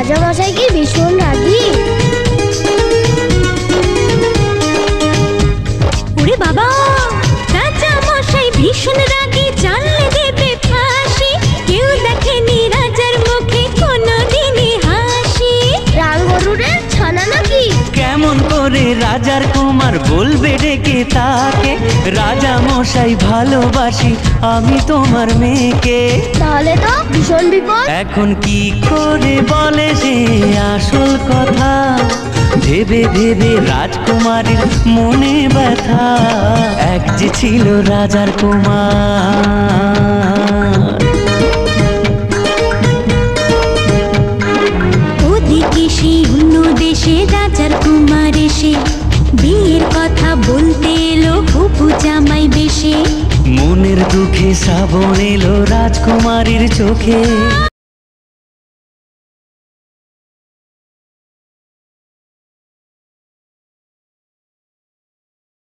রাজামশাই কি ভীষণ রাগী? ওরে বাবা, রাজামশাই ভীষণ রাগী, জানলে দেবে ফাঁসি। কেউ দেখেনি রাজার মুখে কোনোদিনই হাসি। রাম গরুরের ছানা নাকি? কেমন করে রাজার কুমার বলবে ডেকে তাকে, রাজা মশাই ভালোবাসি আমি তোমার মেয়েকে। তাহলে তো ভীষণ বিপদ। এখন কি করে বলে সে আসল কথা, ভেবে ভেবে রাজকুমারীর মনে ব্যথা। এক যে ছিল রাজার কুমার। ওদিকে সেই অন্য দেশে রাজার কুমার এসে বিয়ের কথা বলতে এলো হবু জামাই বেশে। মনের দুঃখে শ্রাবণ এলো রাজকুমারীর চোখে।